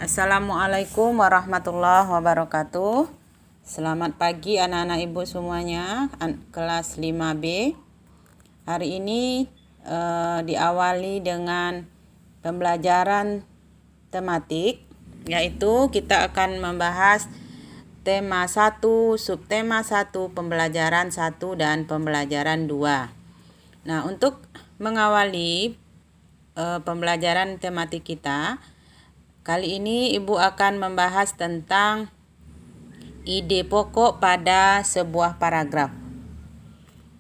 Assalamualaikum warahmatullahi wabarakatuh. Selamat pagi anak-anak ibu semuanya, kelas 5B. Hari ini diawali dengan pembelajaran tematik, yaitu kita akan membahas tema 1, subtema 1, pembelajaran 1 dan pembelajaran 2. Nah, untuk mengawali pembelajaran tematik kita, kali ini Ibu akan membahas tentang ide pokok pada sebuah paragraf.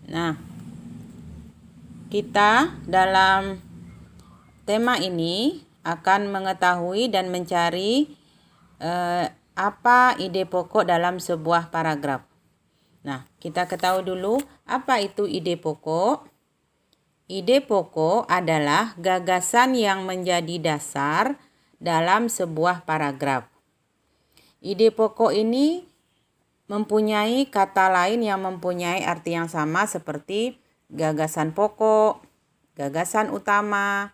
Nah, kita dalam tema ini akan mengetahui dan mencari apa ide pokok dalam sebuah paragraf. Nah, kita ketahui dulu apa itu ide pokok. Ide pokok adalah gagasan yang menjadi dasar dalam sebuah paragraf. Ide pokok ini mempunyai kata lain yang mempunyai arti yang sama seperti gagasan pokok, gagasan utama,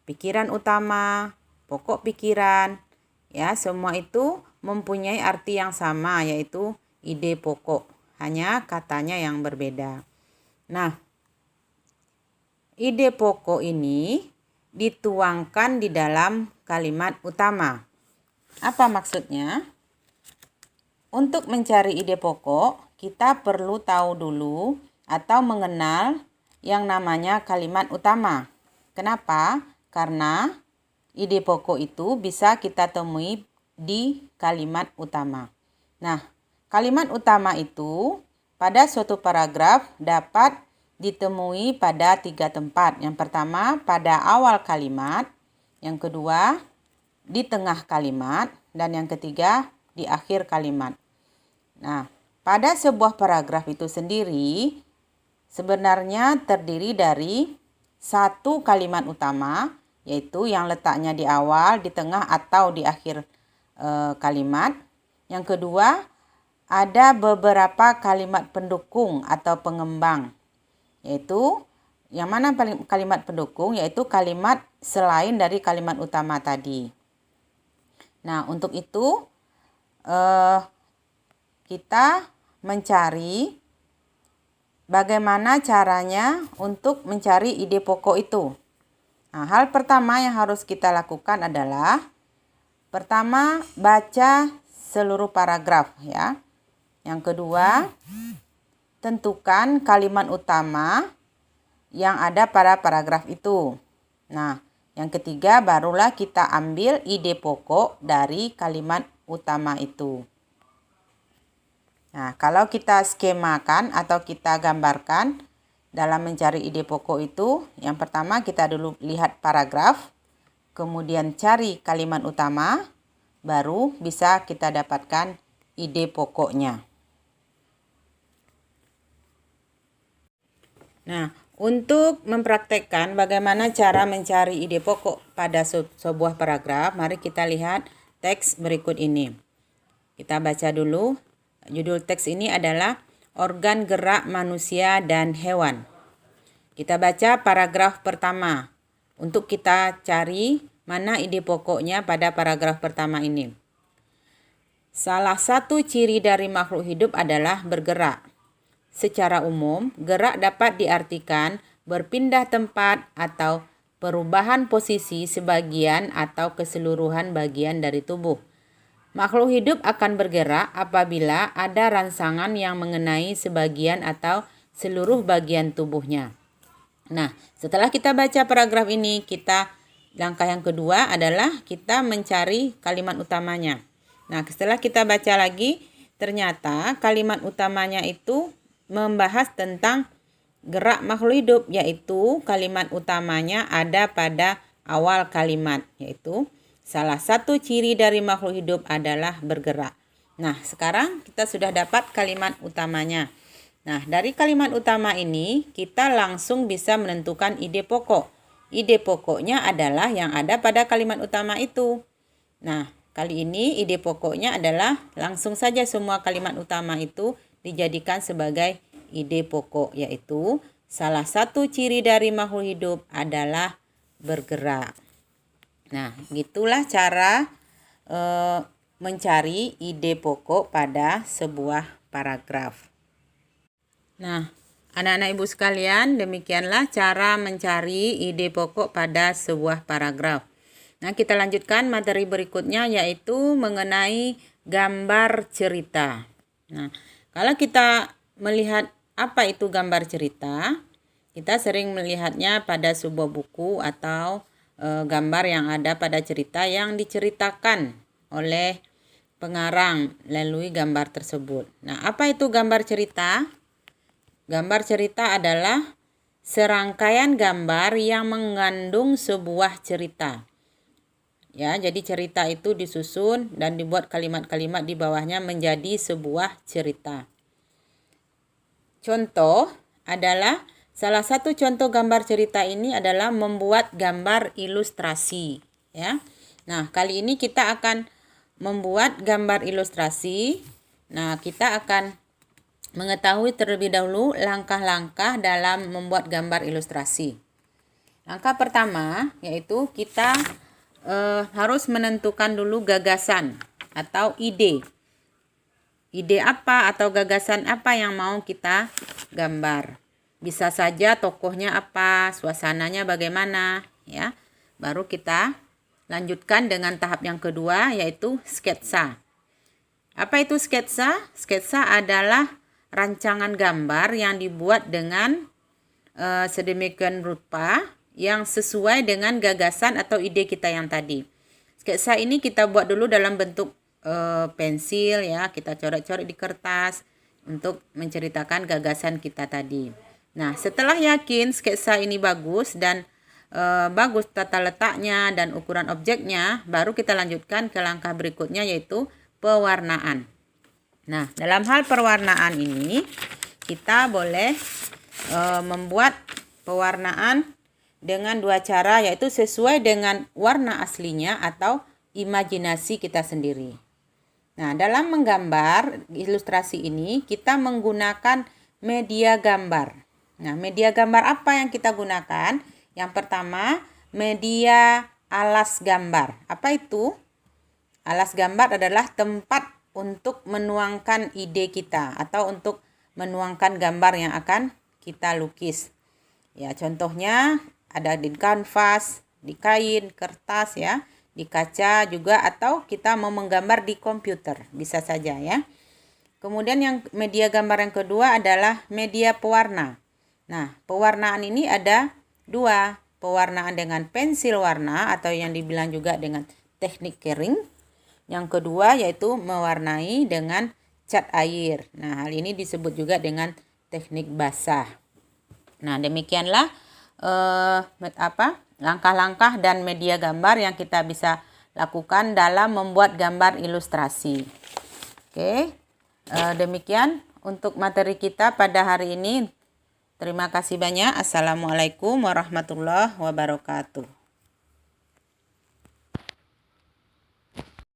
pikiran utama, pokok pikiran. Ya, semua itu mempunyai arti yang sama, yaitu ide pokok. Hanya katanya yang berbeda. Nah, ide pokok ini dituangkan di dalam kalimat utama. Apa maksudnya? Untuk mencari ide pokok, kita perlu tahu dulu atau mengenal yang namanya kalimat utama. Kenapa? Karena ide pokok itu bisa kita temui di kalimat utama. Nah, kalimat utama itu pada suatu paragraf dapat ditemui pada 3 tempat. Yang pertama, pada awal kalimat. Yang kedua, di tengah kalimat. Dan yang ketiga, di akhir kalimat. Nah, pada sebuah paragraf itu sendiri sebenarnya terdiri dari satu kalimat utama, yaitu yang letaknya di awal, di tengah, atau di akhir kalimat. Yang kedua, ada beberapa kalimat pendukung atau pengembang, yaitu yang mana kalimat pendukung, yaitu kalimat selain dari kalimat utama tadi. Nah, untuk itu kita mencari bagaimana caranya untuk mencari ide pokok itu. Nah, hal pertama yang harus kita lakukan adalah pertama, baca seluruh paragraf ya. Yang kedua, tentukan kalimat utama yang ada pada paragraf itu. Nah, yang ketiga barulah kita ambil ide pokok dari kalimat utama itu. Nah, kalau kita skemakan atau kita gambarkan dalam mencari ide pokok itu, yang pertama kita dulu lihat paragraf, kemudian cari kalimat utama, baru bisa kita dapatkan ide pokoknya. Nah, untuk mempraktekkan bagaimana cara mencari ide pokok pada sebuah paragraf, mari kita lihat teks berikut ini. Kita baca dulu. Judul teks ini adalah Organ Gerak Manusia dan Hewan. Kita baca paragraf pertama. Untuk kita cari mana ide pokoknya pada paragraf pertama ini. Salah satu ciri dari makhluk hidup adalah bergerak. Secara umum, gerak dapat diartikan berpindah tempat atau perubahan posisi sebagian atau keseluruhan bagian dari tubuh. Makhluk hidup akan bergerak apabila ada rangsangan yang mengenai sebagian atau seluruh bagian tubuhnya. Nah, setelah kita baca paragraf ini, langkah yang kedua adalah kita mencari kalimat utamanya. Nah, setelah kita baca lagi, ternyata kalimat utamanya itu membahas tentang gerak makhluk hidup, yaitu kalimat utamanya ada pada awal kalimat, yaitu salah satu ciri dari makhluk hidup adalah bergerak. Nah, sekarang kita sudah dapat kalimat utamanya. Nah, dari kalimat utama ini kita langsung bisa menentukan ide pokok. Ide pokoknya adalah yang ada pada kalimat utama itu. Nah, kali ini ide pokoknya adalah langsung saja semua kalimat utama itu dijadikan sebagai ide pokok, yaitu salah satu ciri dari makhluk hidup adalah bergerak. Nah, gitulah cara mencari ide pokok pada sebuah paragraf. Nah, anak-anak ibu sekalian, demikianlah cara mencari ide pokok pada sebuah paragraf. Nah, kita lanjutkan materi berikutnya, yaitu mengenai gambar cerita. Nah, kalau kita melihat apa itu gambar cerita, kita sering melihatnya pada sebuah buku atau gambar yang ada pada cerita yang diceritakan oleh pengarang melalui gambar tersebut. Nah, apa itu gambar cerita? Gambar cerita adalah serangkaian gambar yang mengandung sebuah cerita. Ya, jadi cerita itu disusun dan dibuat kalimat-kalimat di bawahnya menjadi sebuah cerita. Contoh adalah salah satu contoh gambar cerita ini adalah membuat gambar ilustrasi, ya. Nah, kali ini kita akan membuat gambar ilustrasi. Nah, kita akan mengetahui terlebih dahulu langkah-langkah dalam membuat gambar ilustrasi. Langkah pertama yaitu kita harus menentukan dulu gagasan atau ide. Ide apa atau gagasan apa yang mau kita gambar. Bisa saja tokohnya apa, suasananya bagaimana, ya. Baru kita lanjutkan dengan tahap yang kedua yaitu sketsa. Apa itu sketsa? Sketsa adalah rancangan gambar yang dibuat dengan sedemikian rupa yang sesuai dengan gagasan atau ide kita yang tadi. Sketsa ini kita buat dulu dalam bentuk pensil, ya, kita coret-coret di kertas untuk menceritakan gagasan kita tadi. Nah, setelah yakin sketsa ini bagus dan bagus tata letaknya dan ukuran objeknya, baru kita lanjutkan ke langkah berikutnya yaitu pewarnaan. Nah, dalam hal pewarnaan ini kita boleh membuat pewarnaan dengan dua cara, yaitu sesuai dengan warna aslinya atau imajinasi kita sendiri. Nah, dalam menggambar ilustrasi ini kita menggunakan media gambar. Nah, media gambar apa yang kita gunakan? Yang pertama, media alas gambar. Apa itu? Alas gambar adalah tempat untuk menuangkan ide kita atau untuk menuangkan gambar yang akan kita lukis. Ya, contohnya ada di kanvas, di kain, kertas, ya, di kaca juga, atau kita mau menggambar di komputer, bisa saja, ya. Kemudian yang media gambar yang kedua adalah media pewarna. Nah, pewarnaan ini ada dua, pewarnaan dengan pensil warna atau yang dibilang juga dengan teknik kering. Yang kedua yaitu mewarnai dengan cat air. Nah, hal ini disebut juga dengan teknik basah. Nah, demikianlah langkah-langkah dan media gambar yang kita bisa lakukan dalam membuat gambar ilustrasi. Oke, demikian untuk materi kita pada hari ini. Terima kasih banyak. Assalamualaikum warahmatullahi wabarakatuh.